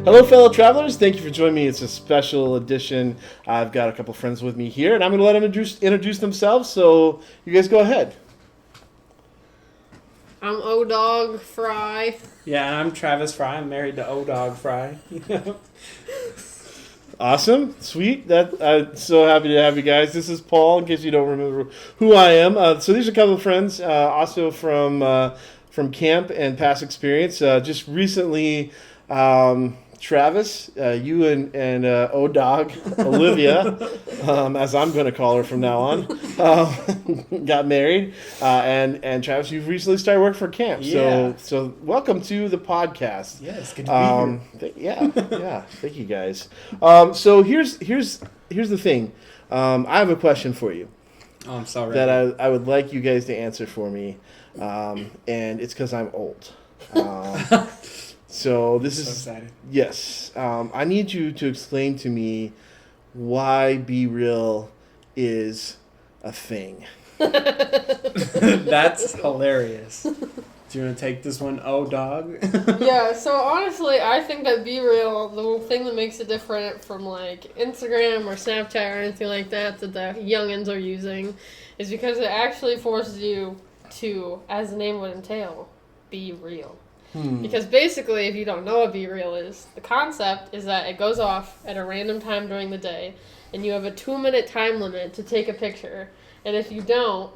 Hello, fellow travelers. Thank you for joining me. It's a special edition. I've got a couple friends with me here, and I'm going to let them introduce themselves. So you guys go ahead. I'm Odawg Fry. Yeah, and I'm Travis Fry. I'm married to Odawg Fry. Awesome. Sweet. I'm so happy to have you guys. This is Paul, in case you don't remember who I am. So these are a couple of friends, also from camp and past experience. Just recently, Travis, you and Odawg, Olivia, as I'm going to call her from now on, got married. And Travis, you've recently started work for camp. Yeah. So welcome to the podcast. Yeah, it's good to be here. Yeah. Thank you, guys. So here's the thing. I have a question for you. Oh, I'm sorry. That I would like you guys to answer for me. And it's because I'm old. So this is excited. Yes. I need you to explain to me why Be Real is a thing. That's hilarious. Do you want to take this one, Odawg? Yeah, so honestly, I think that Be Real, the thing that makes it different from like Instagram or Snapchat or anything like that the youngins are using, is because it actually forces you to, as the name would entail, be real. Because basically, if you don't know what Be Real is, the concept is that it goes off at a random time during the day, and you have a 2-minute time limit to take a picture. And if you don't,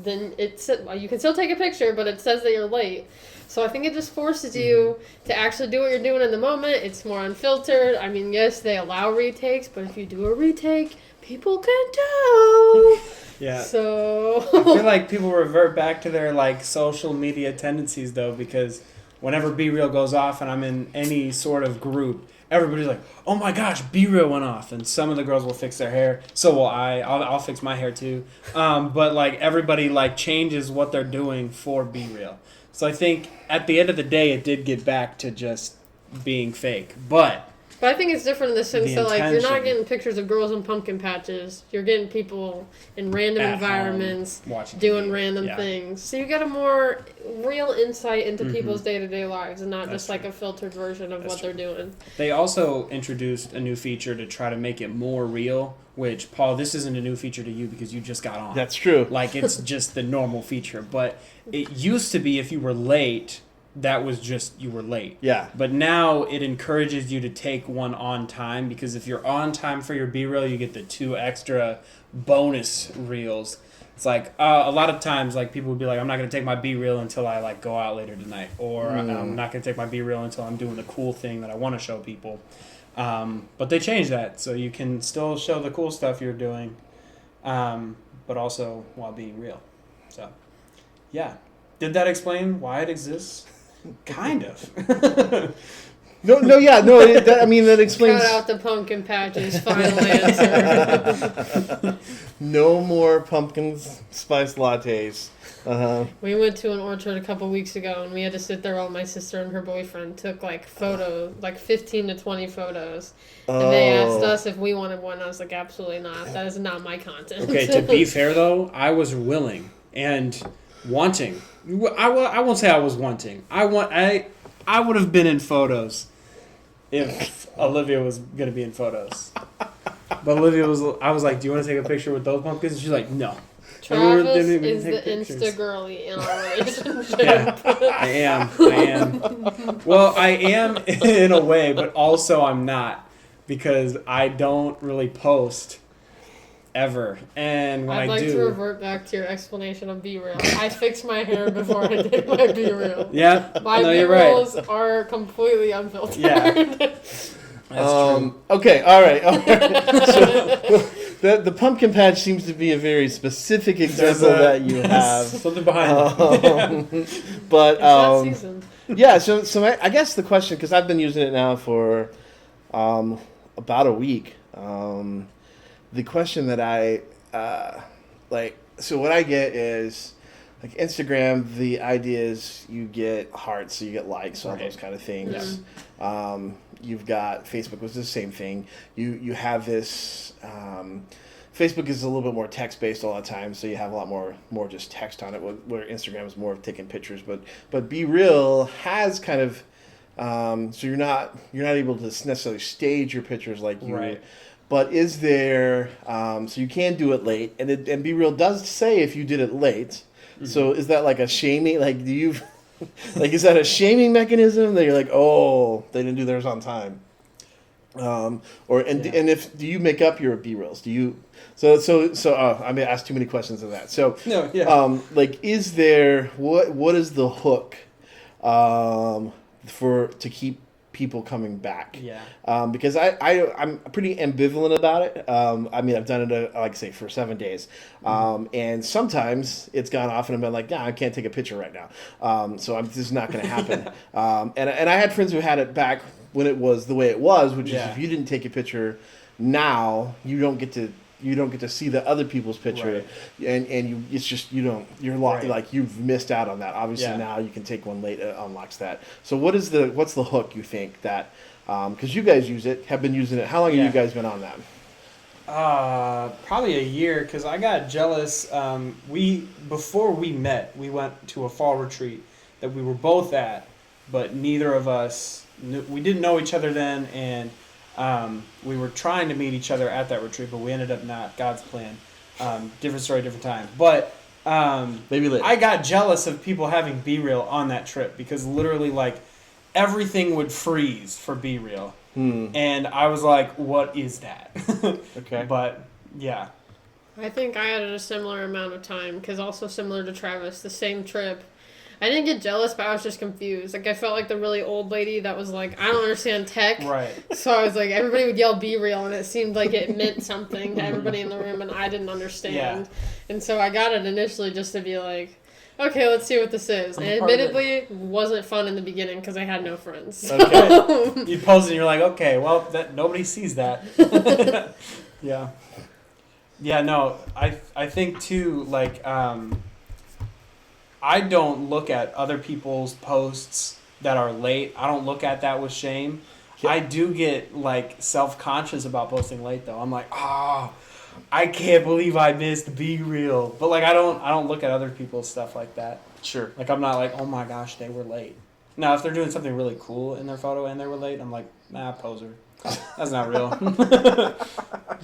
then you can still take a picture, but it says that you're late. So I think it just forces you to actually do what you're doing in the moment. It's more unfiltered. I mean, yes, they allow retakes, but if you do a retake, people can tell. Yeah. So I feel like people revert back to their like social media tendencies though, because whenever Be Real goes off and I'm in any sort of group, everybody's like, "Oh my gosh, Be Real went off!" And some of the girls will fix their hair. So will I. I'll fix my hair too. But like everybody like changes what they're doing for Be Real. So I think at the end of the day, it did get back to just being fake, but I think it's different in the sense that, like, you're not intention. getting pictures of girls in pumpkin patches. You're getting people in random At environments home, watching doing TV. random Yeah. things. So you get a more real insight into people's day-to-day lives and not That's just, like, true. a filtered version of That's what true. they're doing. They also introduced a new feature to try to make it more real, which, Paul, this isn't a new feature to you because you just got on. That's true. Like, it's just the normal feature. But it used to be if you were late, that was just you were late. Yeah. But now it encourages you to take one on time, because if you're on time for your B-reel, you get the 2 extra bonus reels. It's like a lot of times, like, people would be like, I'm not going to take my B-reel until I like go out later tonight, or I'm not going to take my B-reel until I'm doing the cool thing that I want to show people. But they changed that, so you can still show the cool stuff you're doing, but also while being real. So, yeah. Did that explain why it exists? Kind of. No. That explains. Cut out the pumpkin patches, final answer. No more pumpkin spice lattes. We went to an orchard a couple weeks ago, and we had to sit there while my sister and her boyfriend took, like, photos, like 15 to 20 photos. And they asked us if we wanted one. I was like, absolutely not. That is not my content. Okay, to be fair, though, I was willing and wanting. I won't say I was wanting. I would have been in photos if Olivia was going to be in photos. But I was like, do you want to take a picture with those pumpkins? And she's like, no. Travis didn't even is the take pictures. Insta girly in our relationship. Yeah, I am. Well, I am in a way, but also I'm not, because I don't really post ever. And when I'd like do, to revert back to your explanation of Be Real. I fix my hair before I did my Be Real. yeah, My no, Be you're right. Reals are completely unfiltered. Yeah. That's true. Okay, all right. So, the pumpkin patch seems to be a very specific example that you have. Something behind it. But It's not seasoned. yeah, so I guess the question, because I've been using it now for about a week. The question that I so what I get is, like, Instagram, the idea is you get hearts, so you get likes, all those kind of things. You've got Facebook, which is the same thing. You have this. Facebook is a little bit more text based a lot of times, so you have a lot more just text on it. Where Instagram is more of taking pictures, but Be Real has kind of So you're not able to necessarily stage your pictures like you. Right. But is there? So you can do it late, and Be Real does say if you did it late. Mm-hmm. So is that like a shaming? Like, do you? Like, is that a shaming mechanism that you're like, oh, they didn't do theirs on time? And if do you make up your B reels? Do you? So I mean, I asked too many questions of that. So No, yeah. like, is there what is the hook, to keep people coming back? Yeah. Because I'm pretty ambivalent about it. I mean, I've done it like I say for 7 days, and sometimes it's gone off and I've been like, nah, I can't take a picture right now. So this is not going to happen. And I had friends who had it back when it was the way it was, which is if you didn't take a picture now, you don't get to see the other people's picture, and it's just you're locked, like you've missed out on that. Obviously now you can take one late, unlocks that. So what's the hook you think that, because you guys have been using it. How long have you guys been on that? Probably a year, because I got jealous. Before we met, we went to a fall retreat that we were both at, but neither of us we didn't know each other then, and we were trying to meet each other at that retreat, but we ended up not. God's plan. Different story, different time. But Maybe later. I got jealous of people having B-Reel on that trip, because literally, like, everything would freeze for B-Reel. And I was like, what is that? Okay. But, yeah. I think I had a similar amount of time, because also similar to Travis, the same trip. I didn't get jealous, but I was just confused. Like, I felt like the really old lady that was like, I don't understand tech. Right. So I was like, everybody would yell "Be real," and it seemed like it meant something to everybody in the room, and I didn't understand. Yeah. And so I got it initially just to be like, okay, let's see what this is. And I'm part of it. admittedly, wasn't fun in the beginning because I had no friends. Okay. You post and you're like, okay, well, nobody sees that. Yeah. Yeah, no, I think too, like, I don't look at other people's posts that are late. I don't look at that with shame. Yeah. I do get, like, self-conscious about posting late, though. I'm like, I can't believe I missed Be Real. But, like, I don't look at other people's stuff like that. Sure. Like, I'm not like, oh my gosh, they were late. Now, if they're doing something really cool in their photo and they were late, I'm like, nah, poser. That's not real.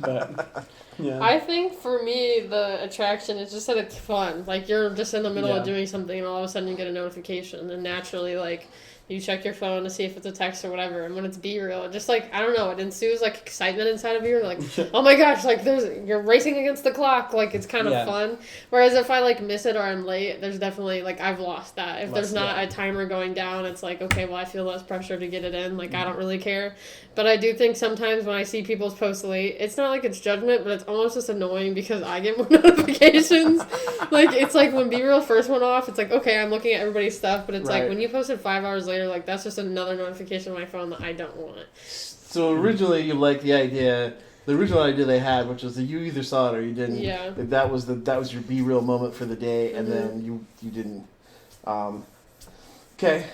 But, yeah. I think for me, the attraction is just that it's fun. Like, you're just in the middle of doing something, and all of a sudden you get a notification, and naturally, like, you check your phone to see if it's a text or whatever, and when it's Be Real, it just, like, I don't know, it ensues, like, excitement inside of you. You're like, oh my gosh, like, you're racing against the clock. Like, it's kind of fun. Whereas if I, like, miss it or I'm late, there's definitely, like, I've lost that. If there's not a timer going down, it's like, okay, well, I feel less pressure to get it in. Like, I don't really care. But I do think sometimes when I see people's posts late, it's not like it's judgment, but it's almost just annoying because I get more notifications. Like, it's like when Be Real first went off, it's like, okay, I'm looking at everybody's stuff, but it's like when you posted 5 hours later, like, that's just another notification on my phone that I don't want. So originally you liked the original idea they had, which was that you either saw it or you didn't. Yeah. Like, that was your Be Real moment for the day, and then you didn't. Okay.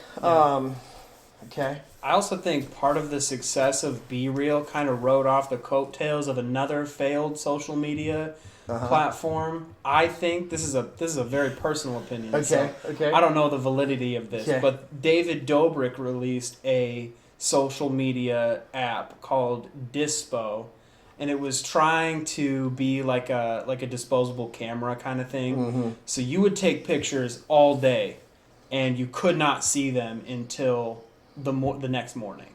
Okay. I also think part of the success of Be Real kind of rode off the coattails of another failed social media platform. I think this is a very personal opinion. Okay. I don't know the validity of this, Okay. but David Dobrik released a social media app called Dispo, and it was trying to be like a disposable camera kind of thing. Mm-hmm. So you would take pictures all day, and you could not see them until the next morning,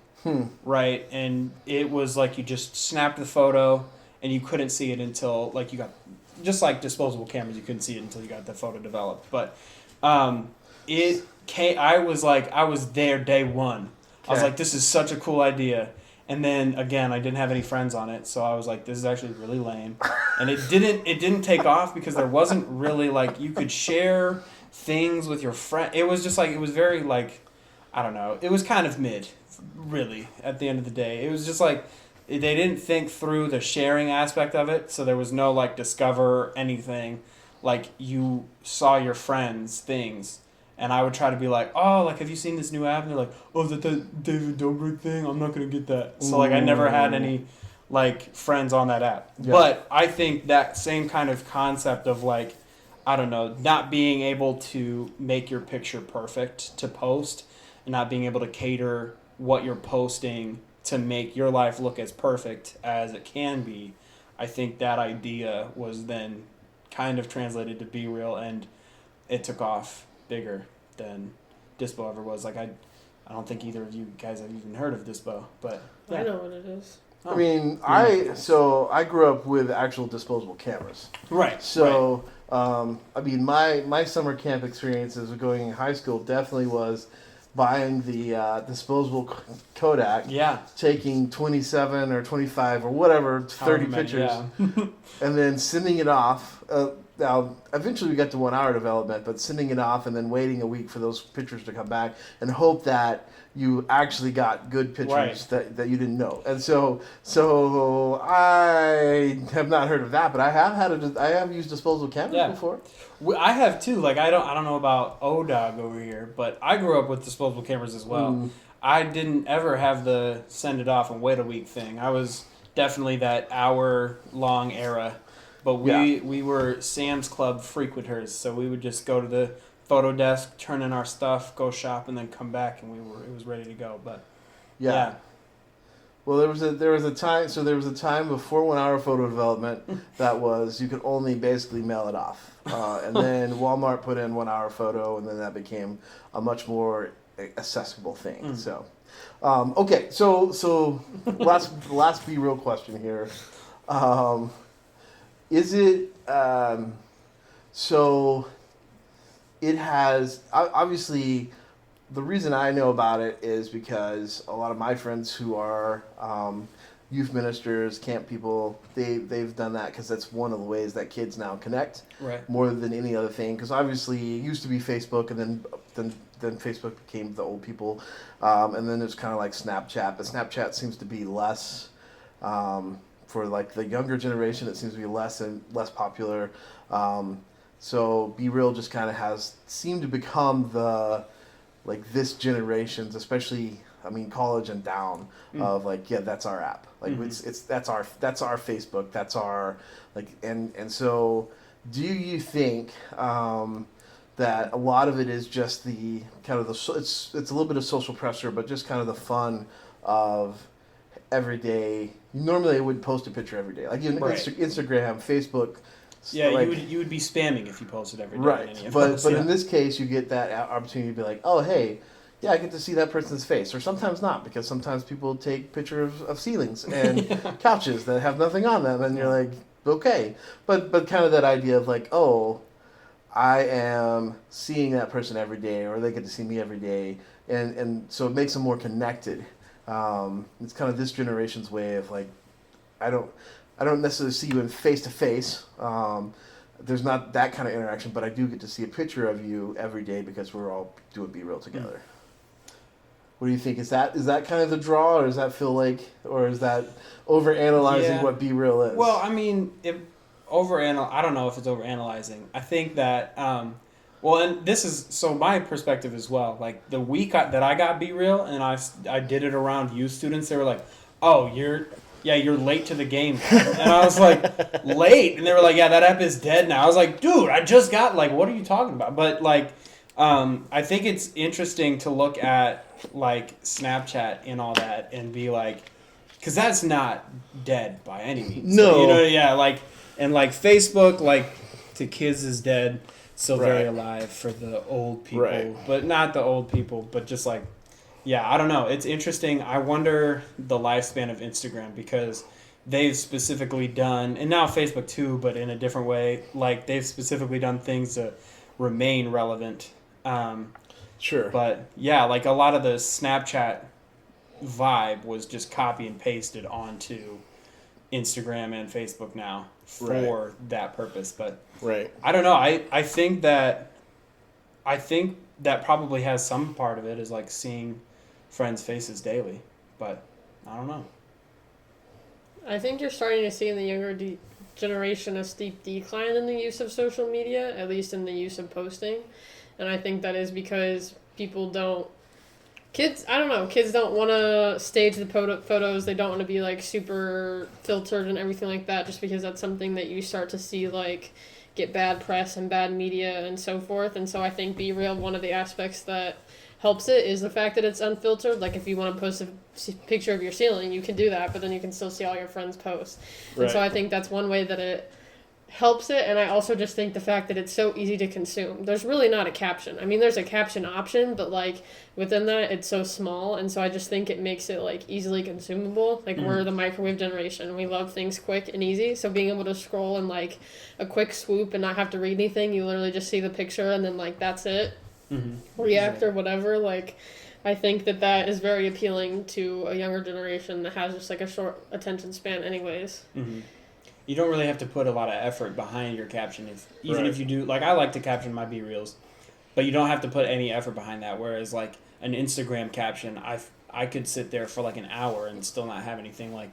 right? And it was like you just snapped the photo, and you couldn't see it until, like, you got, just like disposable cameras, you couldn't see it until you got the photo developed. But it came. I was there day one. I was like, this is such a cool idea. And then again, I didn't have any friends on it, so I was like, this is actually really lame. And it didn't take off because there wasn't really, like, you could share things with your friend. It was just like, it was very, like, I don't know. It was kind of mid, really, at the end of the day. It was just like, they didn't think through the sharing aspect of it, so there was no, like, discover anything. Like, you saw your friends' things, and I would try to be like, oh, like, have you seen this new app? And they're like, oh, is that the David Dobrik thing? I'm not going to get that. So, like, I never had any, like, friends on that app. Yeah. But I think that same kind of concept of, like, I don't know, not being able to make your picture perfect to post, and not being able to cater what you're posting to make your life look as perfect as it can be, I think that idea was then kind of translated to Be Real, and it took off bigger than Dispo ever was. Like I don't think either of you guys have even heard of Dispo, but I know what it is. I mean, I grew up with actual disposable cameras. Right. So, I mean, my summer camp experiences of going in high school definitely was buying the disposable Kodak, Yeah. taking 27 or 25 or whatever, 30 pictures, and then sending it off. Now, eventually we got to 1 hour development, but sending it off and then waiting a week for those pictures to come back and hope that you actually got good pictures that you didn't know. And so I have not heard of that, but I have used disposable cameras before. I have too. Like I don't know about Odawg over here, but I grew up with disposable cameras as well. I didn't ever have the send it off and wait a week thing. I was definitely that hour-long era. But we were Sam's Club frequenters, so we would just go to the photo desk, turn in our stuff, go shop, and then come back, and it was ready to go. But yeah. Well, there was a time. So there was a time before 1 hour photo development that was you could only basically mail it off, and then Walmart put in 1 hour photo, and then that became a much more accessible thing. So, okay, so last Be Real question here. Is it so? It has obviously. The reason I know about it is because a lot of my friends who are youth ministers, camp people, they've done that because that's one of the ways that kids now connect more than any other thing. Because obviously it used to be Facebook, and then Facebook became the old people, and then it's kind of like Snapchat. But Snapchat seems to be less. For like the younger generation, it seems to be less and less popular. So Be Real just kind of seemed to become the this generation's, especially college and down, of that's our app. That's our Facebook. That's our and so do you think that a lot of it is just the kind of it's a little bit of social pressure, but just kind of the fun of every day? Normally I would post a picture every day, Instagram, Facebook. Yeah, you would be spamming if you posted every day. Right, but in this case, you get that opportunity to be like, oh hey, yeah, I get to see that person's face, or sometimes not, because sometimes people take pictures of ceilings and couches that have nothing on them, and you're like, okay, but kind of that idea of like, oh, I am seeing that person every day, or they get to see me every day, and so it makes them more connected. It's kind of this generation's way of like, I don't necessarily see you in face to face. There's not that kind of interaction, but I do get to see a picture of you every day because we're all doing Be Real together. What do you think? Is that kind of the draw, or does that feel like, or is that overanalyzing what Be Real is? Well, I mean, I don't know if it's overanalyzing. I think that. Well, and this is so my perspective as well. Like the week that I got Be Real, and I did it around youth students, they were like, "Oh, you're late to the game," and I was like, "Late?" And they were like, "Yeah, that app is dead now." I was like, "Dude, I just got what are you talking about?" But I think it's interesting to look at Snapchat and all that and be like, because that's not dead by any means. No, and Facebook to kids is dead. Still very alive for the old people, but not the old people, but just I don't know. It's interesting. I wonder the lifespan of Instagram, because they've specifically done, and now Facebook too, but in a different way. They've specifically done things to remain relevant. Sure. But yeah, a lot of the Snapchat vibe was just copy and pasted onto Instagram and Facebook now for that purpose. But I don't know. I think that probably has some part of it is seeing friends' faces daily, but I don't know. I think you're starting to see in the younger generation a steep decline in the use of social media, at least in the use of posting, and I think that is because kids don't want to stage the photos. They don't want to be super filtered and everything like that, just because that's something that you start to see get bad press and bad media and so forth. And so I think Be Real, one of the aspects that helps it is the fact that it's unfiltered. Like if you want to post a picture of your ceiling, you can do that, but then you can still see all your friends' posts. Right. And so I think that's one way that it helps it. And I also just think the fact that it's so easy to consume. There's really not a caption. I mean, there's a caption option, but like within that, it's so small. And so I just think it makes it like easily consumable. Like we're the microwave generation. We love things quick and easy. So being able to scroll in like a quick swoop and not have to read anything, you literally just see the picture and then like that's it. React or whatever, like I think that is very appealing to a younger generation that has just like a short attention span anyways. You don't really have to put a lot of effort behind your caption if you do, like I like to caption my B-reels, but you don't have to put any effort behind that, whereas like an Instagram caption, I could sit there for like an hour and still not have anything like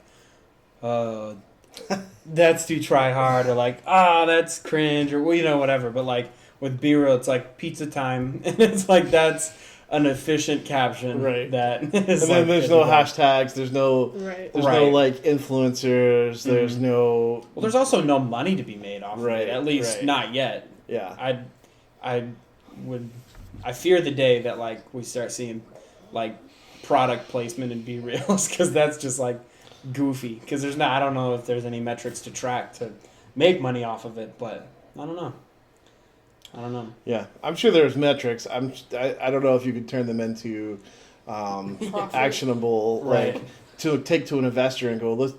that's too try hard, or like that's cringe, or whatever. But like with B-Real, it's like pizza time, and it's like that's an efficient caption, right? That is, and then there's no hashtags, there's no no like influencers, there's no. Well, there's also no money to be made off of it, at least not yet. Yeah, I fear the day that like we start seeing like product placement in B-Reels, because that's just like goofy. Because I don't know if there's any metrics to track to make money off of it, but I don't know. Yeah, I'm sure there's metrics. I don't know if you could turn them into actionable, like to take to an investor and go, let's.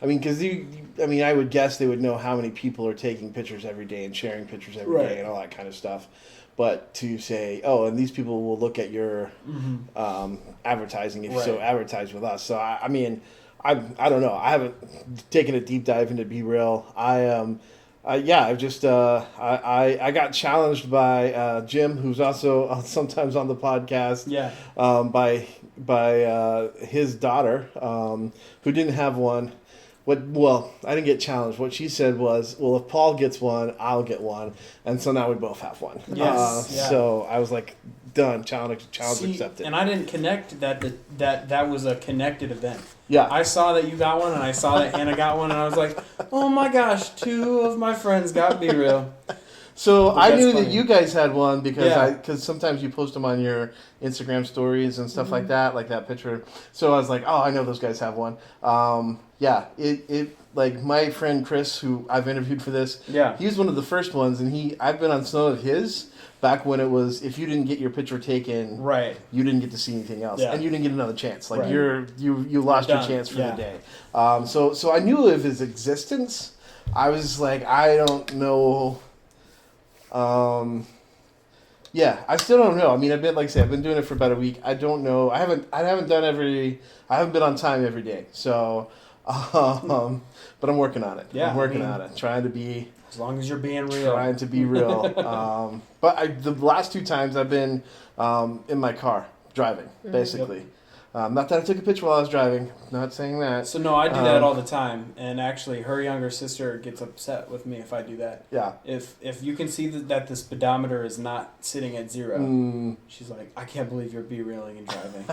I mean, because I would guess they would know how many people are taking pictures every day and sharing pictures every day and all that kind of stuff. But to say, and these people will look at your advertising if you so advertise with us. So I mean, I don't know. I haven't taken a deep dive into Be Real. I've just I got challenged by Jim, who's also sometimes on the podcast. By his daughter, who didn't have one. I didn't get challenged. What she said was, well, if Paul gets one, I'll get one, and so now we both have one. So I was like, done. Challenge accepted. And I didn't connect that was a connected event. Yeah. I saw that you got one, and I saw that Hannah got one, and I was like, oh my gosh, 2 of my friends got Be Real. So I knew that you guys had one because sometimes you post them on your Instagram stories and stuff like that picture. So I was like, I know those guys have one. It like my friend Chris, who I've interviewed for this. Yeah. He's one of the first ones, and I've been on some of his back when it was, if you didn't get your picture taken, you didn't get to see anything else, and you didn't get another chance. Like you lost your chance for the day. So I knew of his existence. I was like, I don't know. I still don't know. I mean, I've been doing it for about a week. I don't know. I haven't been on time every day. So, but I'm working on it. I'm working on it. Trying to be. As long as you're being real. Trying to be real. But the last 2 times I've been in my car driving, basically. Yep. Not that I took a picture while I was driving. Not saying that. So no, I do that all the time. And actually, her younger sister gets upset with me if I do that. Yeah. If you can see that the speedometer is not sitting at 0, she's like, I can't believe you're be-reeling and driving.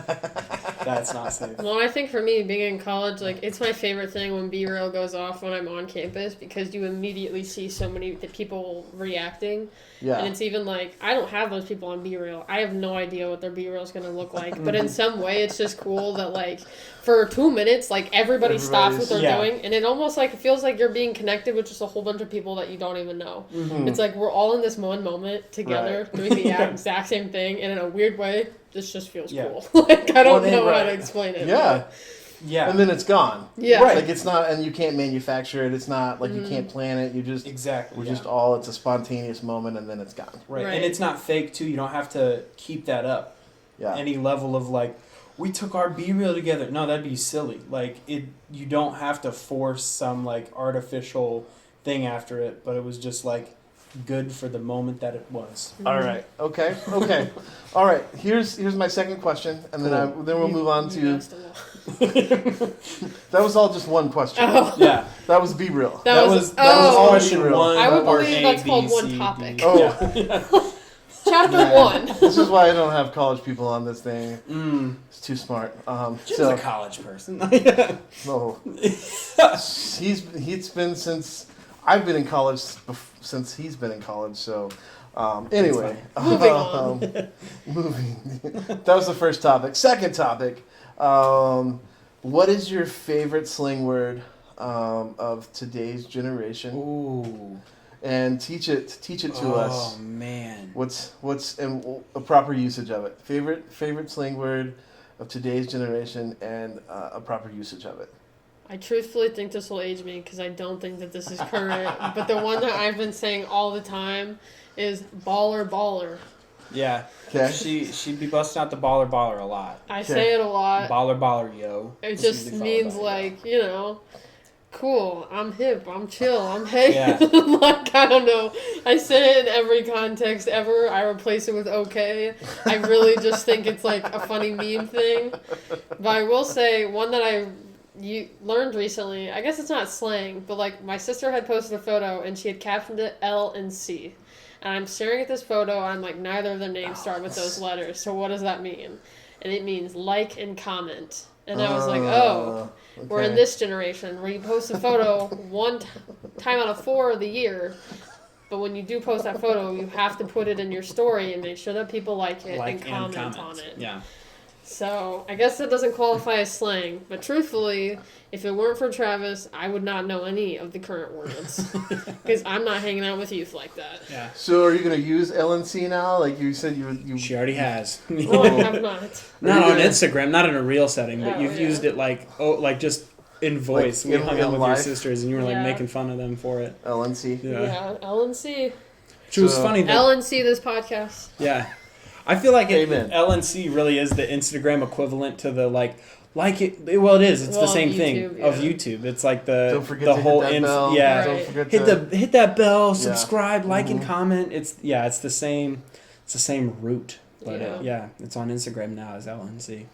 That's not safe. Well, I think for me, being in college, like it's my favorite thing when B-Real goes off when I'm on campus, because you immediately see so many people reacting. Yeah. And it's even like, I don't have those people on B-Real. I have no idea what their B-Real is going to look like. But in some way, it's just cool that like for 2 minutes, like everybody stops what they're doing, and it almost like it feels like you're being connected with just a whole bunch of people that you don't even know. It's like we're all in this one moment together doing the exact same thing, and in a weird way, this just feels cool. Like I don't know how to explain it. Yeah. Yeah. And then it's gone. Yeah. Right. Like it's not, and you can't manufacture it. It's not like you can't plan it. You just it's a spontaneous moment, and then it's gone. Right. And it's not fake too. You don't have to keep that up. Yeah. Any level of like, we took our B-Real together. No, that'd be silly. Like you don't have to force some like artificial thing after it, but it was just like good for the moment that it was. All right. Okay. All right. Here's my second question, and then we'll move on to. That was all just one question. Oh. Yeah. That was Be-Real. That was question 1. I would believe that's called one topic. Oh. Chapter 1. This is why I don't have college people on this thing. It's too smart. Jim's a college person. No. He's been since I've been in college since he's been in college. So anyway, Moving on. moving. That was the first topic. Second topic. What is your favorite slang word of today's generation? Ooh. And teach it to us. Oh man. What's and a proper usage of it? Favorite slang word of today's generation and a proper usage of it. I truthfully think this will age me because I don't think that this is current. But the one that I've been saying all the time is baller. Yeah. Okay. She'd be busting out the baller a lot. I say it a lot. Baller, yo. It just means like, you know, cool, I'm hip, I'm chill, I'm hey. Yeah. Like, I don't know. I say it in every context ever. I replace it with okay. I really just think it's like a funny meme thing. But I will say, one that I learned recently, I guess it's not slang, but like my sister had posted a photo and she had captioned it L and C. And I'm staring at this photo, I'm like, neither of their names start with those letters. So what does that mean? And it means like and comment. And I was like, oh, okay. We're in this generation where you post a photo one time out of 4 of the year. But when you do post that photo, you have to put it in your story and make sure that people like it and comment on it. Yeah. So I guess that doesn't qualify as slang. But truthfully, if it weren't for Travis, I would not know any of the current words. Because I'm not hanging out with youth like that. Yeah. So are you going to use LNC now? Like you said, you. She already has. No, I have not. Not on Instagram, not in a real setting, but you've yeah. used it like just in voice. Like we hung out with life? your sisters, and you were like Yeah. making fun of them for it. LNC. Yeah, LNC. Which was funny. LNC this podcast. Yeah. I feel like Amen. LNC really is the Instagram equivalent to the like it. Well, it is. It's the same thing of YouTube. It's like Don't forget the to whole hit that bell. yeah. Right. Don't forget Hit that bell, Yeah. subscribe, like and Mhm. comment. It's the same. It's the same root, but Yeah. it's on Instagram now as LNC,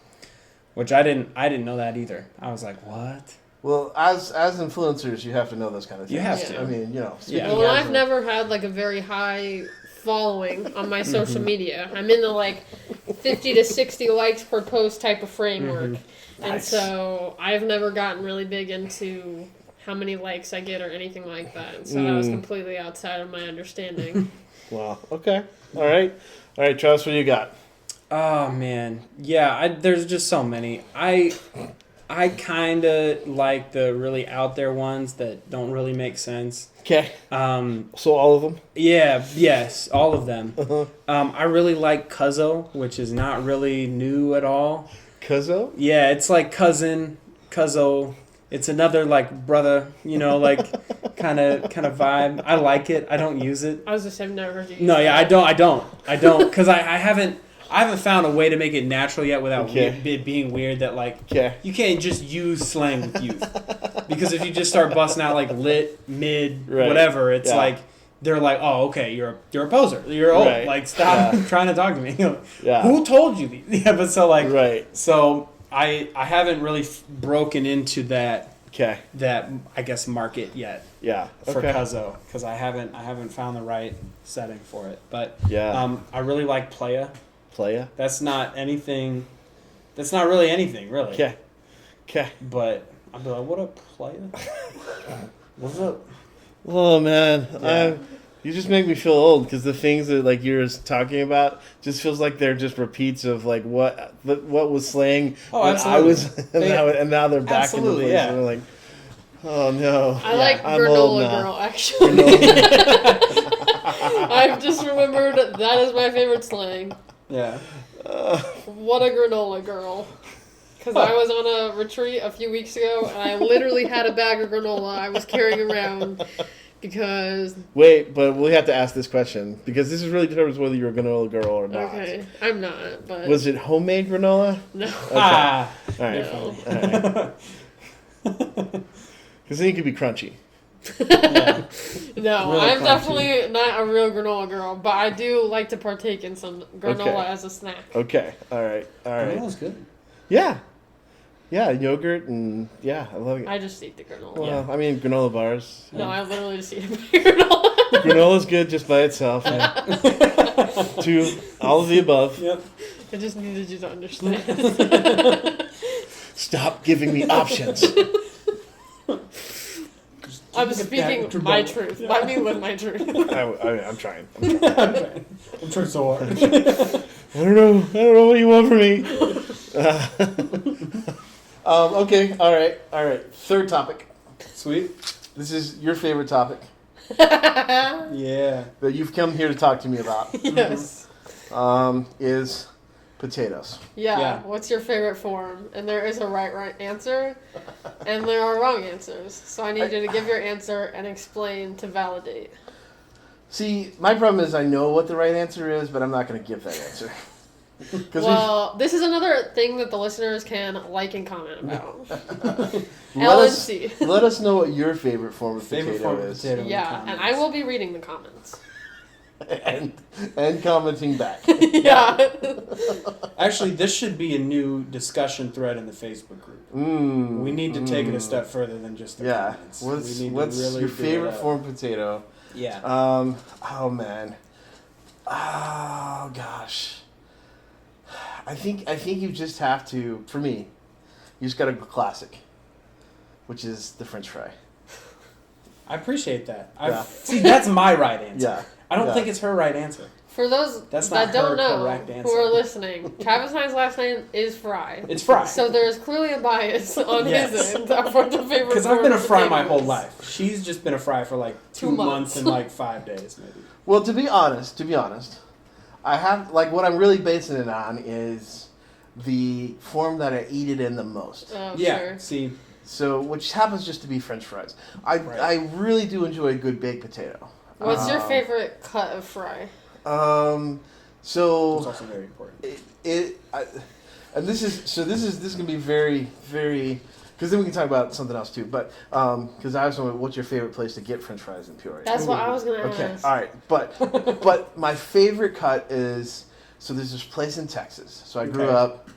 which I didn't know that either. I was like, what? Well, as influencers, you have to know those kind of things. You have to. I mean, you know. Yeah. Well, I've never had like a very high following on my social media. I'm in the like 50 to 60 likes per post type of framework. And Nice. so I've never gotten really big into how many likes I get or anything like that. And so that was completely outside of my understanding. Wow. Okay. All right, Travis, what do you got? Oh man, yeah. There's just so many. I kind of like the really out there ones that don't really make sense. Okay. So all of them? Yeah, yes, all of them. Uh-huh. I really like Cuzzo, which is not really new at all. Cuzzo? Yeah, it's like Cuzzo. It's another like brother, like kind of vibe. I like it. I don't use it. I was just, I've never heard you use No, yeah, that. I don't, because I haven't found a way to make it natural yet without it being weird that like you can't just use slang with youth. Because if you just start busting out like lit, mid, whatever, it's like they're like, oh, okay, you're a poser. You're old. Right. Like stop trying to talk to me. Yeah. Who told you these? Yeah, but so like so I haven't really broken into that I guess market yet. Yeah. For Cuzzo, because I haven't found the right setting for it. But I really like Playa. Playa? That's not anything. That's not really anything, really. Okay. But I'd be like, what up, Playa? What's up? Oh man, Yeah. you just make me feel old because the things that like you're talking about just feels like they're just repeats of like what was slang when I was, and now they're back in the place. Yeah. And we're like, oh no. I like I'm old Granola now. Girl, actually. I've just remembered that is my favorite slang. Yeah. What a granola girl. Because I was on a retreat a few weeks ago, and I literally had a bag of granola I was carrying around because... Wait, but we have to ask this question, because this is really determines whether you're a granola girl or not. Okay, I'm not, but... Was it homemade granola? No. Okay. Ah. All right. No. Because then you could be crunchy. Yeah. No, Really I'm crunchy. definitely not a real granola girl, but I do like to partake in some granola Okay. as a snack. Okay. All right. Granola's good. Yeah. Yeah, yogurt and I love it. I just eat the granola. Well, I mean, granola bars. No, I literally just eat a granola. Granola's good just by itself. To all of the above. Yep. I just needed you to understand. Stop giving me options. I'm speaking my truth. Let me live my truth. I'm trying. I'm trying so hard. I don't know what you want from me. Okay. All right. Third topic. Sweet. This is your favorite topic Yeah. that you've come here to talk to me about. Yes. Is potatoes. Yeah. What's your favorite form? And there is a right answer, and there are wrong answers. So I need you to give your answer and explain to validate. See, my problem is I know what the right answer is, but I'm not going to give that answer. Well, this is another thing that the listeners can like and comment about. Let us know what your favorite form of potato is. Yeah, and I will be reading the comments. and commenting back. Yeah. Actually, this should be a new discussion thread in the Facebook group. We need to take it a step further than just the comments. What's your favorite form of potato? Yeah. Oh man. Oh gosh. I think you just have to. For me, you just got to go classic, which is the French fry. I appreciate that. Yeah. See, that's my right answer. Yeah. I don't think it's her right answer. For those That's that not don't her know, correct who answer. are listening, Travis and I's last name is Fry. It's Fry. So there is clearly a bias on Yes. his end for the favorite. Because I've been a Fry my whole potatoes. life. She's just been a Fry for like 2 months and like 5 days, maybe. Well, to be honest, I have what I'm really basing it on is the form that I eat it in the most. Oh, Yeah. sure. See. So, which happens just to be French fries. I really do enjoy a good baked potato. What's your favorite cut of Fry? So It's also very important. This is gonna be very, very, because then we can talk about something else too. But because I was wondering, what's your favorite place to get French fries in Peoria? That's what I was gonna ask. Okay, all right, but my favorite cut is there's this place in Texas. So I grew up.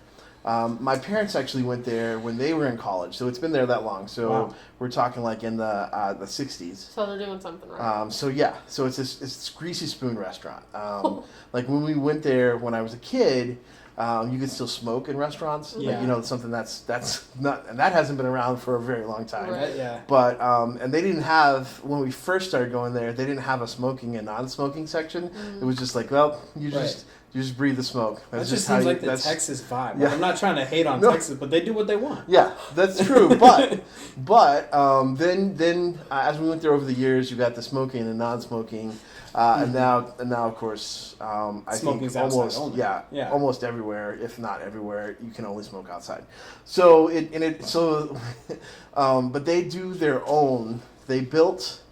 My parents actually went there when they were in college, so it's been there that long. So we're talking like in the 60s. So they're doing something right. So it's this Greasy Spoon restaurant. Like when we went there when I was a kid, you could still smoke in restaurants. Yeah. Like, something that's not, and that hasn't been around for a very long time. Right. Yeah. But and they didn't have, when we first started going there, they didn't have a smoking and non-smoking section. It was just like, well, you just breathe the smoke. That just seems like the Texas vibe. Like, I'm not trying to hate on Texas, but they do what they want. Yeah, that's true. But then as we went there over the years, you got the smoking and non-smoking, and now of course I Smoking's think almost only. almost everywhere, if not everywhere, you can only smoke outside. So but they do their own. They built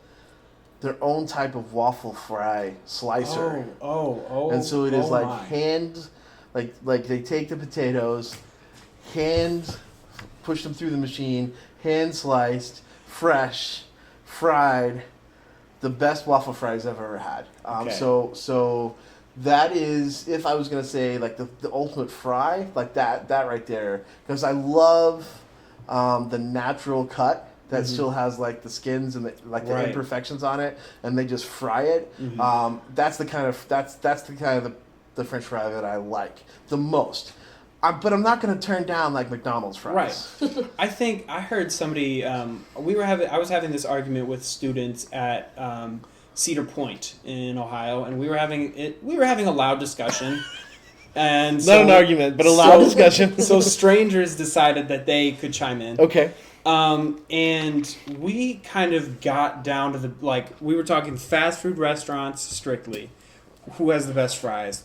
their own type of waffle fry slicer. And so it is hand, like they take the potatoes, hand push them through the machine, hand sliced, fresh, fried, the best waffle fries I've ever had. So that is, if I was gonna say like the ultimate fry, like that right there, because I love the natural cut. That still has like the skins and the imperfections on it, and they just fry it. That's the kind of the French fry that I like the most. But I'm not going to turn down like McDonald's fries. Right. I think I heard somebody. I was having this argument with students at Cedar Point in Ohio, and we were having a loud discussion. And not an argument, but a loud discussion. So strangers decided that they could chime in. Okay. And we kind of got down to we were talking fast food restaurants strictly. Who has the best fries?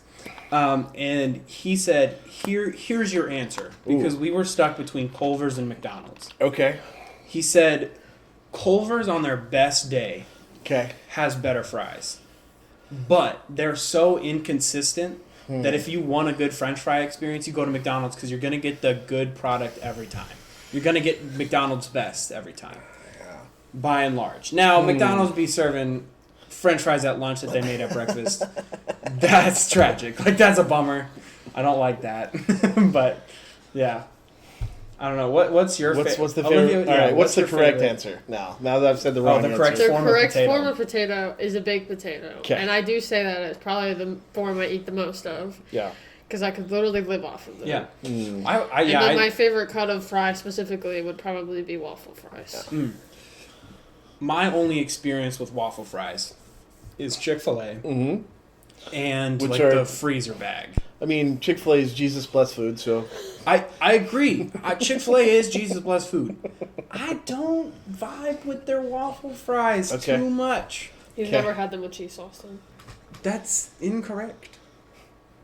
And he said, here's your answer. Because we were stuck between Culver's and McDonald's. Okay. He said, Culver's on their best day has better fries. But they're so inconsistent that if you want a good French fry experience, you go to McDonald's because you're going to get the good product every time. You're going to get McDonald's best every time, by and large. Now, McDonald's be serving French fries at lunch that they made at breakfast. That's tragic. Like, that's a bummer. I don't like that. But, yeah. I don't know. What's your favorite? What's the favorite? All right, what's the correct answer now? Now that I've said the wrong answer. The correct form of potato is a baked potato. Okay. And I do say that it's probably the form I eat the most of. Yeah. Because I could literally live off of them. Yeah. My favorite cut of fry specifically would probably be waffle fries. Yeah. my only experience with waffle fries is Chick-fil-A Mm-hmm. and Which like are- the freezer bag. I mean, Chick-fil-A is Jesus blessed food, so I agree. Chick-fil-A is Jesus blessed food. I don't vibe with their waffle fries Okay. too much. You've Okay. never had them with cheese sauce then? That's incorrect.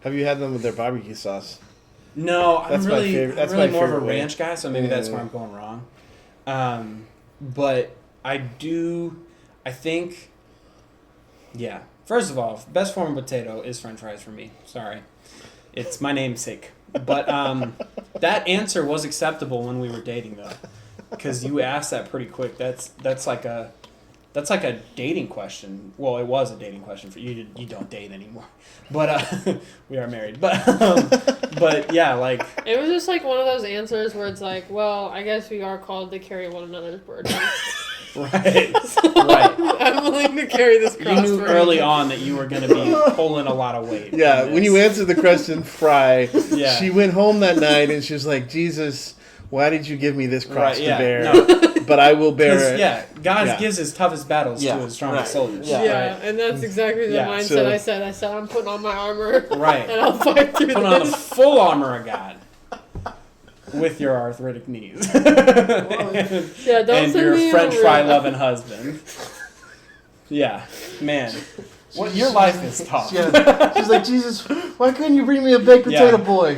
have you had them with their barbecue sauce? No, I'm That's my really, favorite- I'm that's really my more of a favorite way. ranch guy, so maybe that's Yeah. where I'm going wrong. But I think, yeah. First of all, best form of potato is French fries for me. Sorry, it's my namesake. But that answer was acceptable when we were dating, though, because you asked that pretty quick. That's like a dating question. Well, it was a dating question for you. You don't date anymore, but we are married. But yeah, like It was just like one of those answers where it's like, well, I guess we are called to carry one another's burdens. right. I'm willing to carry this cross. You knew for early you. on that you were going to be pulling a lot of weight. Yeah, in when you this. answered the question, fry, Yeah. she went home that night and she was like, Jesus, why did you give me this cross Right, yeah, to bear? no. But I will bear 'Cause, it. yeah, God Yeah. gives his toughest battles Yeah, to his strongest right. soldiers. Yeah. Yeah, Right. and that's exactly the Yeah, mindset so- I said. I said, I'm putting on my armor. Right. And I'll fight through Put on the this. full armor of God with your arthritic knees. Yeah, don't and send your me French over. fry loving husband. Yeah, man. What your life is tough. Yeah. She's like, Jesus, why couldn't you bring me a baked Yeah. potato boy?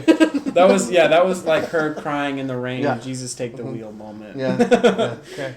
That was like her crying in the rain. Yeah. Jesus, take the wheel moment. Yeah. Yeah. Okay.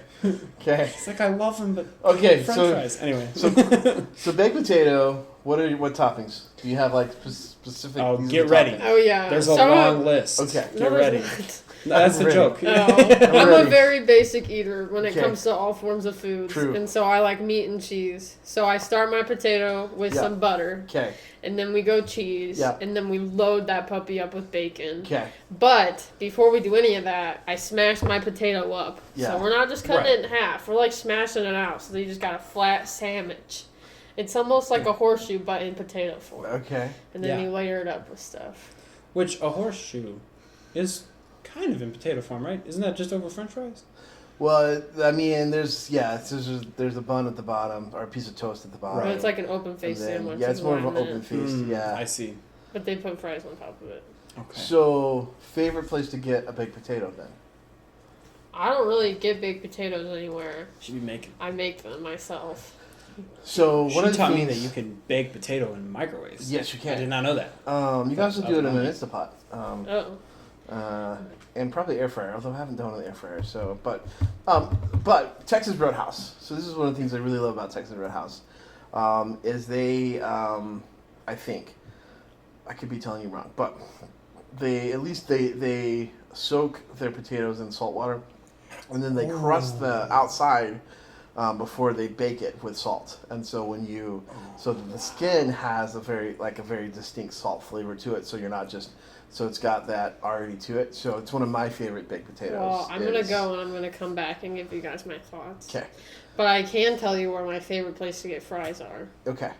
Okay. It's like I love him, but Okay. French So, fries. Anyway. so baked potato. What toppings? Do you have like specific? Oh, these are get the ready. toppings? Oh, yeah. There's a So long list. Okay. No, Get there's ready. not. That's the ready. joke. No, I'm a ready. very basic eater when it Okay. comes to all forms of foods. True. And so I like meat and cheese. So I start my potato with Yeah. some butter, Okay. and then we go cheese, Yeah. and then we load that puppy up with bacon. Okay. But before we do any of that, I smash my potato up. Yeah. So we're not just cutting Right. it in half. We're like smashing it out. So you just got a flat sandwich. It's almost like a horseshoe, but in potato form. Okay. And then Yeah. you layer it up with stuff. Which a horseshoe is kind of in potato form, right? Isn't that just over French fries? Well, I mean, there's a bun at the bottom or a piece of toast at the bottom. But it's like an open And face then- sandwich. Yeah, it's is more what of I an meant. open faced. Yeah. I see. But they put fries on top of it. Okay. So, favorite place to get a baked potato then? I don't really get baked potatoes anywhere. Should be making. I make them myself. So, She one of the taught me things, that you can bake potato in microwaves. Yes, you I did can. not know that. You can also do it in an Oven. Instapot. Oh. And probably air fryer, although I haven't done it in the air fryer. So, but Texas Roadhouse. So this is one of the things I really love about Texas Roadhouse, is they, I think, I could be telling you wrong, but they soak their potatoes in salt water, and then they crust the outside before they bake it with salt. And so so the skin has a very distinct salt flavor to it. So you're not just. So it's got that already to it. So it's one of my favorite baked potatoes. Well, I'm going to go and I'm going to come back and give you guys my thoughts. Okay. But I can tell you where my favorite place to get fries are. Okay.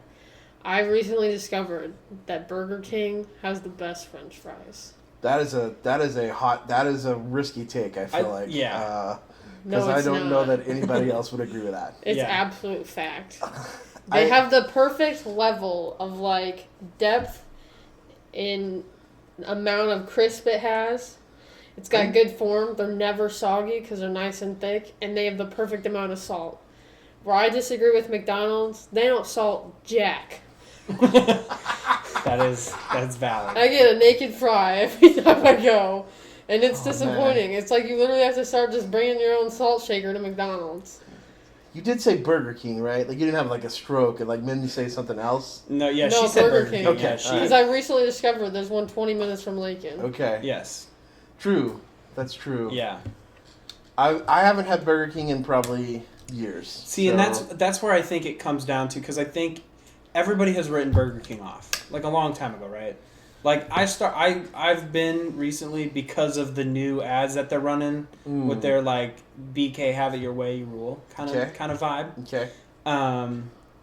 I recently discovered that Burger King has the best French fries. That is a risky take. I feel like. yeah. Because No, I it's don't not. know that anybody else would agree with that. It's Yeah. absolute fact. They have the perfect level of like depth in amount of crisp it has. It's got good form. They're never soggy because they're nice and thick, and they have the perfect amount of salt. Where I disagree with McDonald's, they don't salt jack. That's valid. I get a naked fry every time I go, and it's Oh, disappointing. It's like you literally have to start just bringing your own salt shaker to McDonald's. You did say Burger King, right? Like you didn't have like a stroke and like made me say something else. No, yeah, No, she said Burger Burger King. King. Okay, Yeah, she, alright. Because I recently discovered there's one 20 minutes from Lincoln. Okay. yes. True. That's true. Yeah. I haven't had Burger King in probably years. See, and that's where I think it comes down to, because I think everybody has written Burger King off like a long time ago, right? Like I've been recently because of the new ads that they're running with their like BK have it your way you rule kind of vibe. Okay.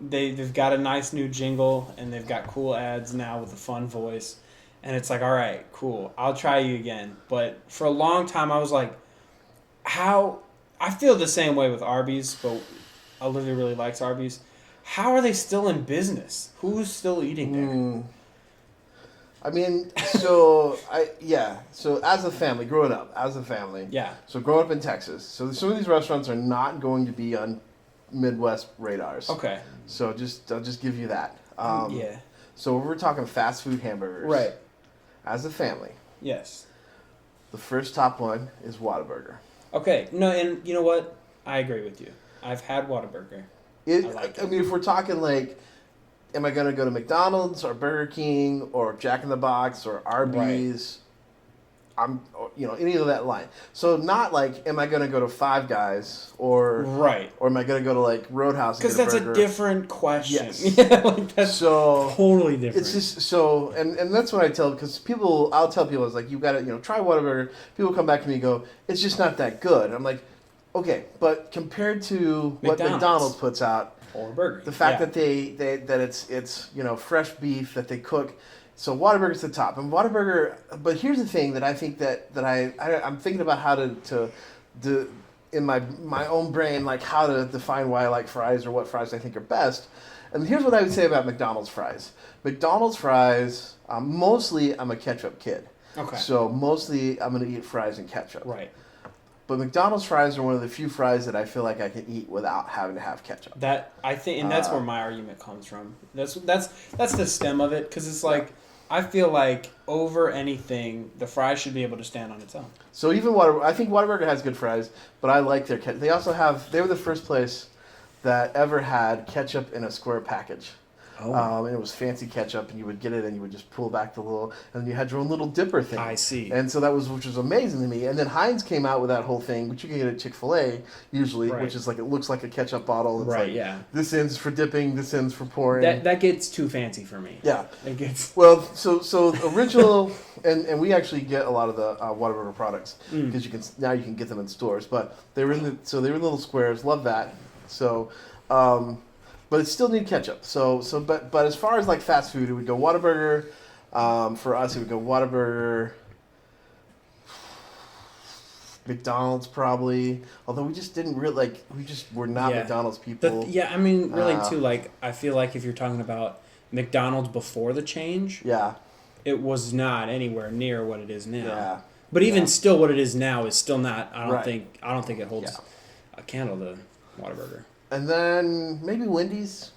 They've got a nice new jingle and they've got cool ads now with a fun voice, and it's like, all right, cool, I'll try you again. But for a long time I was like, how I feel the same way with Arby's, but Olivia really likes Arby's. How are they still in business? Who's still eating there? I mean, so as a family, growing up, Yeah. so growing up in Texas, so some of these restaurants are not going to be on Midwest radars. Okay. So I'll just give you that. Yeah. So we're talking fast food hamburgers. Right. As a family, Yes. the first top one is Whataburger. Okay. No, and you know what? I agree with you. I've had Whataburger. I mean, if we're talking like, am I going to go to McDonald's or Burger King or Jack in the Box or Arby's? Any of that line. So not like, am I going to go to Five Guys or am I going to go to like Roadhouse? Because that's a different question. Yes. Yeah, like that's so totally different. It's just so, and that's what I tell, because I'll tell people, it's like, you got to, try Whataburger. People come back to me and go, it's just not that good. And I'm like, okay, but compared to what McDonald's puts out, or Burger, the fact that that it's fresh beef that they cook, so Whataburger's the top. And Whataburger, but here's the thing that I think that I'm thinking about how to in my own brain, like how to define why I like fries or what fries I think are best. And here's what I would say about McDonald's fries. McDonald's fries, mostly I'm a ketchup kid. Okay. So mostly I'm going to eat fries and ketchup. Right. But McDonald's fries are one of the few fries that I feel like I can eat without having to have ketchup. That I think, and that's where my argument comes from. That's the stem of it, because it's like, I feel like over anything, the fries should be able to stand on its own. So even I think Whataburger has good fries, but I like their ketchup. They were the first place that ever had ketchup in a square package. Oh. And it was fancy ketchup, and you would get it, and you would just pull back the little, and you had your own little dipper thing. I see. And so which was amazing to me. And then Heinz came out with that whole thing, which you can get at Chick-fil-A usually, which is like, it looks like a ketchup bottle. It's like, this end's for dipping, this end's for pouring. That gets too fancy for me. Yeah. It gets. Well, so original, and we actually get a lot of the Whataburger products because you can get them in stores. But they were in little squares. Love that. So. But it still need ketchup. But as far as like fast food, it would go Whataburger. For us, it would go Whataburger. McDonald's probably. Although we just didn't really we just were not McDonald's people. I mean, really too. Like, I feel like if you're talking about McDonald's before the change, it was not anywhere near what it is now. Yeah. But even still, what it is now is still not. I don't think it holds a candle to Whataburger. And then maybe Wendy's.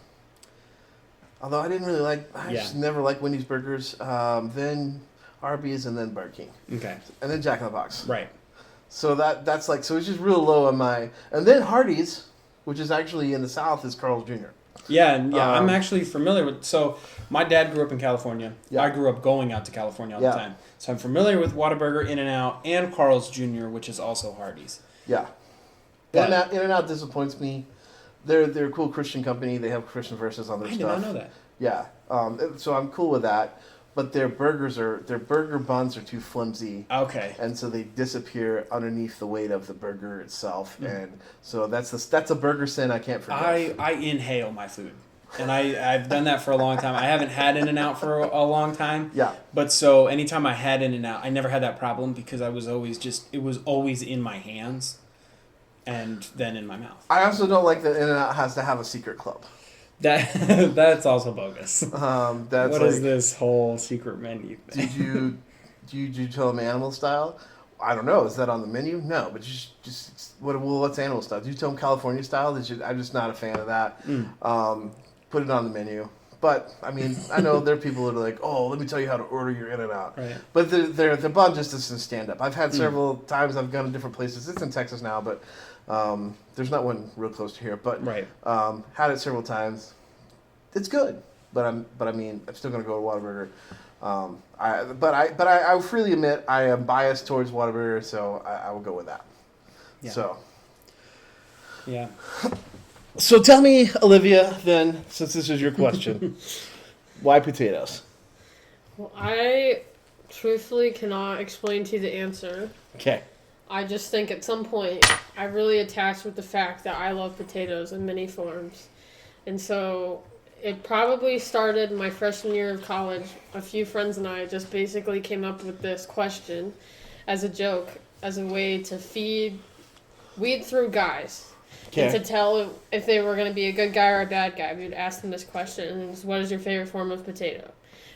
Although I didn't really I just never liked Wendy's burgers. Then Arby's, and then Burger King. Okay. And then Jack in the Box. Right. So that's like, so it's just real low on my, and then Hardee's, which is actually in the South, is Carl's Jr. Yeah, I'm actually familiar with, so my dad grew up in California. Yeah. I grew up going out to California all the time. So I'm familiar with Whataburger, In-N-Out, and Carl's Jr., which is also Hardee's. Yeah. In-N-Out disappoints me. They're a cool Christian company. They have Christian verses on their stuff. I did not know that. Yeah. So I'm cool with that. But their burger buns are too flimsy. Okay. And so they disappear underneath the weight of the burger itself. And so that's a burger sin I can't forget. I inhale my food. And I've done that for a long time. I haven't had In-N-Out for a long time. Yeah. But so anytime I had In-N-Out, I never had that problem because it was always in my hands. And then in my mouth. I also don't like that In-N-Out has to have a secret club. That's also bogus. What is this whole secret menu thing? Did you tell them animal style? I don't know. Is that on the menu? No, but just what's animal style? Did you tell them California style? I'm just not a fan of that. Put it on the menu. But I mean, I know there are people that are like, "Oh, let me tell you how to order your In-N-Out." Right. But the bun just doesn't stand up. I've had several times. I've gone to different places. It's in Texas now, but there's not one real close to here. But had it several times. It's good, but I mean, I'm still gonna go to Whataburger. I freely admit I am biased towards Whataburger, so I will go with that. Yeah. So. Yeah. So tell me, Olivia, then, since this is your question, why potatoes? Well, I truthfully cannot explain to you the answer. Okay. I just think at some point I really attached with the fact that I love potatoes in many forms. And so it probably started my freshman year of college. A few friends and I just basically came up with this question as a joke, as a way to weed through guys. Okay. And to tell if they were going to be a good guy or a bad guy, we would ask them this question: what is your favorite form of potato?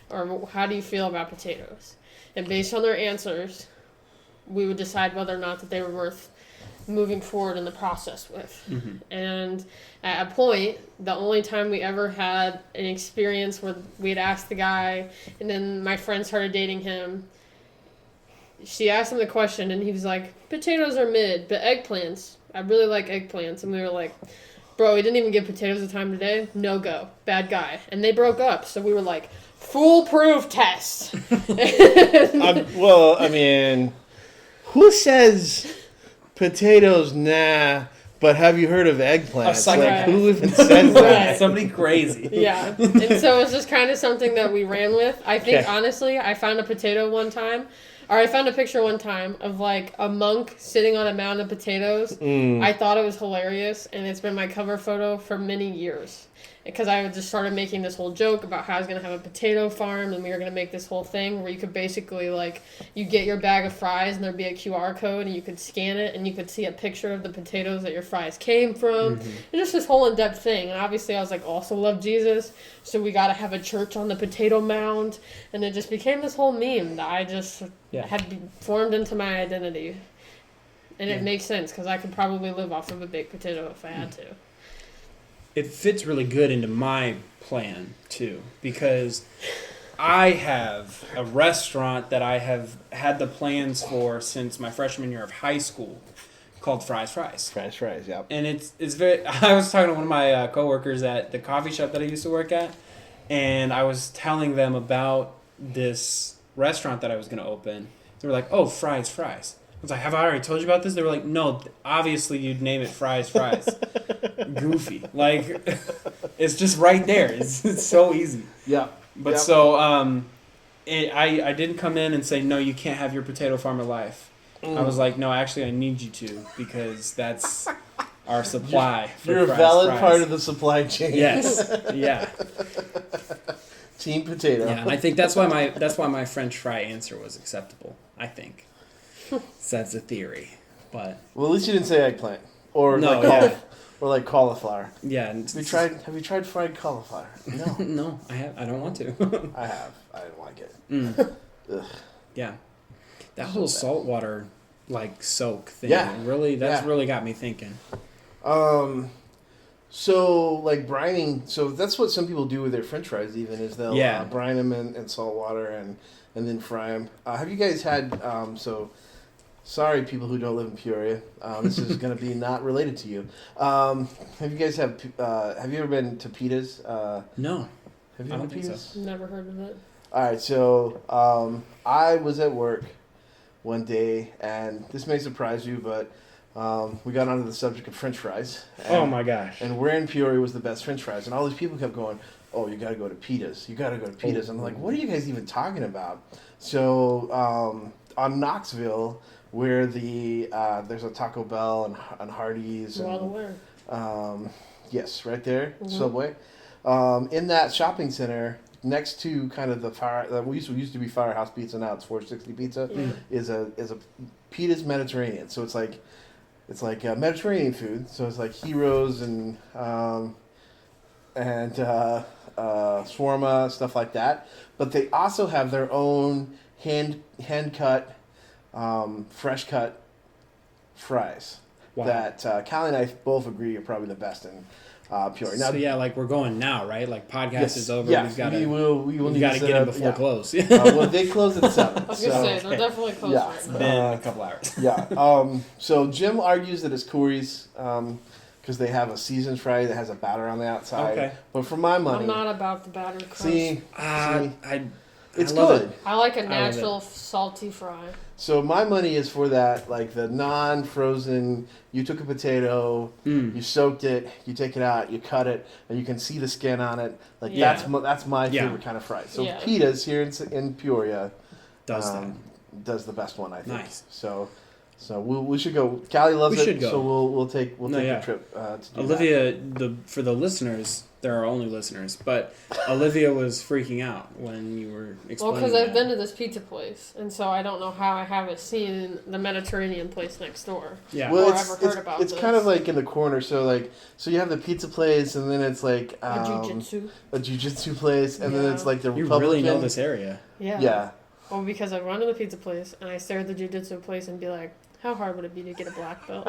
Or how do you feel about potatoes? And based on their answers, we would decide whether or not that they were worth moving forward in the process with. Mm-hmm. And at a point, the only time we ever had an experience where we'd asked the guy, and then my friend started dating him, she asked him the question, and he was like, potatoes are mid, but eggplants, I really like eggplants. And we were like, bro, we didn't even give potatoes a time today. No go. Bad guy. And they broke up, so we were like, foolproof test. Well, I mean, who says potatoes? Nah. But have you heard of eggplants? Like, right. Who even says that? Right. Somebody crazy. Yeah. And so it's just kind of something that we ran with. I think, Okay. honestly, I found a potato one time. Or I found a picture one time of, like, a monk sitting on a mound of potatoes. I thought it was hilarious, and it's been my cover photo for many years. Because I just started making this whole joke about how I was going to have a potato farm, and we were going to make this whole thing where you could basically, like, you get your bag of fries, and there'd be a QR code, and you could scan it, and you could see a picture of the potatoes that your fries came from. And just this whole in-depth thing. And obviously I was like, also love Jesus, so we got to have a church on the potato mound. And it just became this whole meme that I just had formed into my identity. And it makes sense, because I could probably live off of a baked potato if I had to. It fits really good into my plan too, because I have a restaurant that I have had the plans for since my freshman year of high school, called Fries. Fries, yep. And it's very. I was talking to one of my coworkers at the coffee shop that I used to work at, and I was telling them about this restaurant that I was going to open. They were like, "Oh, Fries." I was like, have I already told you about this? They were like, no, obviously you'd name it Fries. Goofy. Like, it's just right there. It's so easy. Yeah. But so, I didn't come in and say, no, you can't have your potato farmer life. I was like, no, actually I need you to, because that's our supply. You're a valid part of the supply chain. Yes. Yeah. Team potato. Yeah, and I think that's why my French fry answer was acceptable, I think. So that's a theory, but Well, at least you didn't say eggplant or like cauliflower. Yeah. Have you tried fried cauliflower? No. No, I don't want to. I have. I didn't like it. Ugh. Yeah. That whole saltwater soak thing. Yeah. Really really got me thinking. So like brining. So that's what some people do with their French fries. Even is they'll brine them in salt water and then fry them. Have you guys had Sorry, people who don't live in Peoria. This is going to be not related to you. Have you ever been to Pita's? No. Have you been to Pita's? So. Never heard of it. All right, so I was at work one day, and this may surprise you, but we got onto the subject of French fries. Oh my gosh! And where in Peoria was the best French fries? And all these people kept going, "Oh, you got to go to Pita's. You got to go to Pita's." I'm like, "What are you guys even talking about?" So on Knoxville, where there's a Taco Bell and Hardee's. Well aware. Yes, right there, Mm-hmm. Subway. In that shopping center, next to kind of the fire, that used to be Firehouse Pizza, now it's 460 Pizza, is a Pita's Mediterranean. So it's like Mediterranean food. So it's like heroes and shawarma, stuff like that. But they also have their own hand cut, fresh cut fries. Wow. That Callie and I both agree are probably the best in Peoria. Now, So we're going now, right? Like podcast is over. Yeah, We've got to get get in before close. well, they close at 7. I was going to say, they're definitely close yeah. right now. Then a couple hours. Yeah. So Jim argues that it's Corey's because they have a seasoned fry that has a batter on the outside. Okay. But for my money, I'm not about the batter crust. see, it's love good. it. I like a love natural salty fry. So my money is for that, like the non-frozen. You took a potato, you soaked it, you take it out, you cut it, and you can see the skin on it. Like that's my favorite kind of fry. So Pita's here in Peoria does the best one, I think. Nice. So we should go. Callie loves it. Should go. So we'll take a trip. To do Olivia, for the listeners, They're our only listeners. But Olivia was freaking out when you were explaining. Well, because I've been to this pizza place, and so I don't know how I haven't seen the Mediterranean place next door. Yeah. Well, Or ever heard about it's this. kind of like in the corner. So you have the pizza place, and then it's like A jiu-jitsu. a jiu-jitsu place, and then Yeah. it's like the You Republican. really know this area. Yeah. Yeah. Well, because I run to the pizza place, and I stare at the jiu-jitsu place and be like, how hard would it be to get a black belt?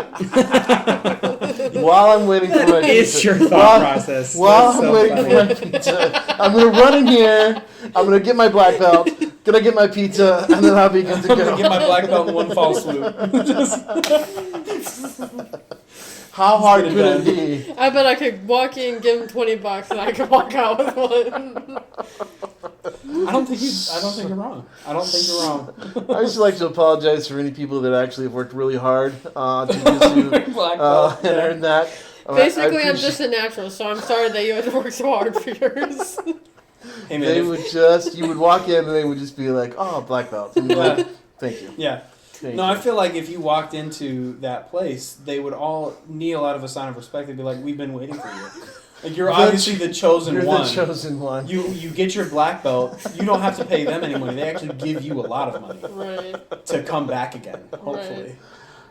While I'm waiting for my It's pizza. your thought process. While That's I'm so waiting funny. for my pizza, I'm gonna run in here. I'm gonna get my black belt. Gonna get my pizza, and then I'll be good to I'm gonna go. get my black belt in one fall swoop. How hard get it could it done. be? I bet I could walk in, give him $20, and I could walk out with one. I don't think you're wrong. I don't think you're wrong. I just like to apologize for any people that actually have worked really hard to Black belt. and earned that. Basically, I I'm just a natural, so I'm sorry that you had to work so hard for yours. Hey, man, They if- would you would walk in and they would just be like, "Oh, black belt." And you're like, "Thank you." yeah. Thank No, you. I feel like if you walked into that place, they would all kneel out of a sign of respect. They'd be like, "We've been waiting for you. Like you're obviously the chosen You're one. the chosen one. You get your black belt. You don't have to pay them any money. They actually give you a lot of money Right. to come back again. Hopefully. Right.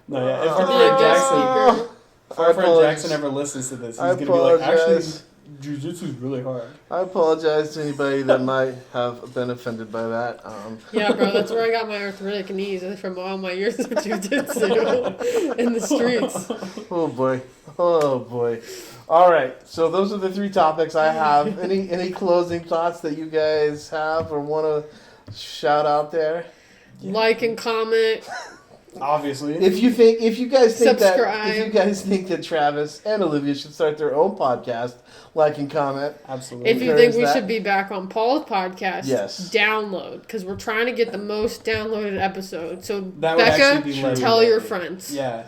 No, yeah. If To our be friend a guest Jackson, speaker. if our friend apologize. Jackson ever listens to this, he's I gonna be like, actually, apologize. jiu-jitsu's really hard. I apologize to anybody that might have been offended by that. Yeah, bro, that's where I got my arthritic knees from all my years of jiu-jitsu in the streets. Oh boy. Oh boy. All right. So those are the 3 topics I have. Any closing thoughts that you guys have or want to shout out there? Like and comment. Obviously. If you guys think Subscribe. that Travis and Olivia should start their own podcast, like and comment. Absolutely. If you Encourage think we that. should be back on Paul's podcast, Yes. download, because we're trying to get the most downloaded episode. So, That would Becca, actually be tell legendary. your friends. Yeah.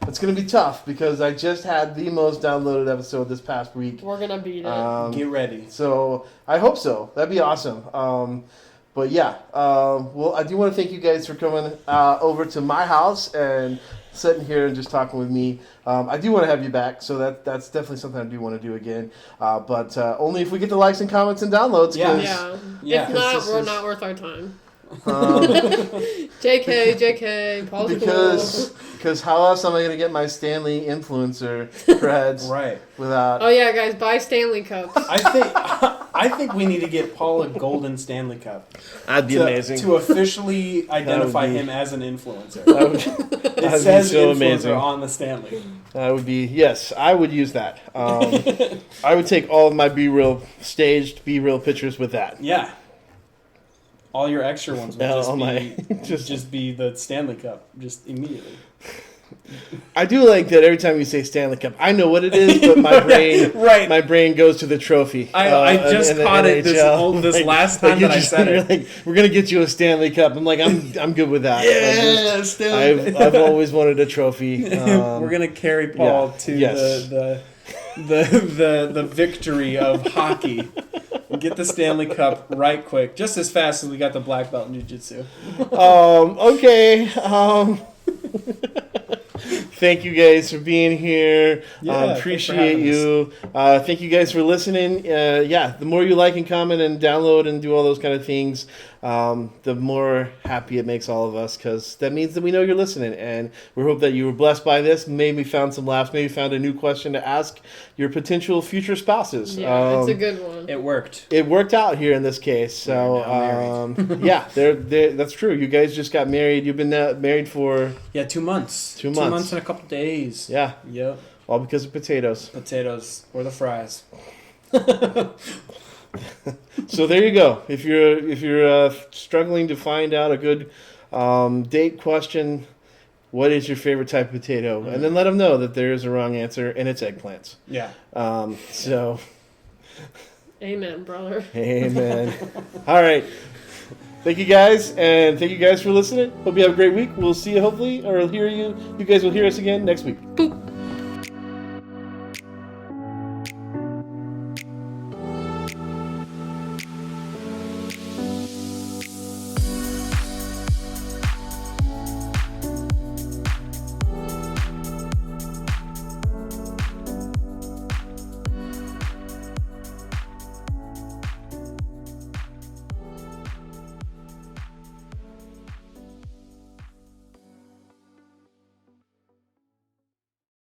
It's gonna be tough because I just had the most downloaded episode this past week. We're going to beat it. Get ready. So I hope so. That'd be awesome. But yeah, well, I do want to thank you guys for coming over to my house and sitting here and just talking with me. I do want to have you back, so that's definitely something I do want to do again. But only if we get the likes and comments and downloads. Yeah. 'cause, Yeah. Yeah. If not, This we're is- not worth our time. um, JK, Paul's because how else am I gonna get my Stanley influencer creds Right. without? Oh, yeah, guys, buy Stanley Cups. I think we need to get Paul a golden Stanley Cup. That'd be amazing. To officially identify be- him as an influencer. That would, It that'd says be so influencer amazing. on the Stanley. That would be, yes, I would use that. I would take all of my staged B-real pictures with that. Yeah. All your extra ones would Yeah, just all be my- just be the Stanley Cup, just immediately. I do like that every time you say Stanley Cup, I know what it is, but my brain, Right. my brain goes to the trophy. I just in the caught it this NHL. last time you're that I just- said you're it. like, we're gonna get you a Stanley Cup. I'm like, I'm good with that. Yeah, Stanley. I've always wanted a trophy. We're gonna carry Paul yeah, to yes. the victory of hockey. We'll get the Stanley Cup right quick, just as fast as we got the black belt in jiu-jitsu. Okay. Thank you guys for being here. Yeah, thanks for appreciate having you. Thank you guys for listening. Yeah, the more you like and comment and download and do all those kind of things, the more happy it makes all of us, because that means that we know you're listening. And we hope that you were blessed by this. Maybe found some laughs. Maybe found a new question to ask your potential future spouses. Yeah, it's a good one. It worked. It worked out here in this case. So, yeah, that's true. You guys just got married. You've been married for... Yeah, 2 months. 2 2 months. months and a couple days. Yeah, Yep. all because of potatoes. Potatoes or the fries. So there you go. If you're struggling to find out a good date question, what is your favorite type of potato? And then let them know that there is a wrong answer, and it's eggplants. Yeah. So, Amen, brother. amen. All right. Thank you guys, and thank you guys for listening. Hope you have a great week. We'll see you hopefully, or hear you. You guys will hear us again next week. Boop.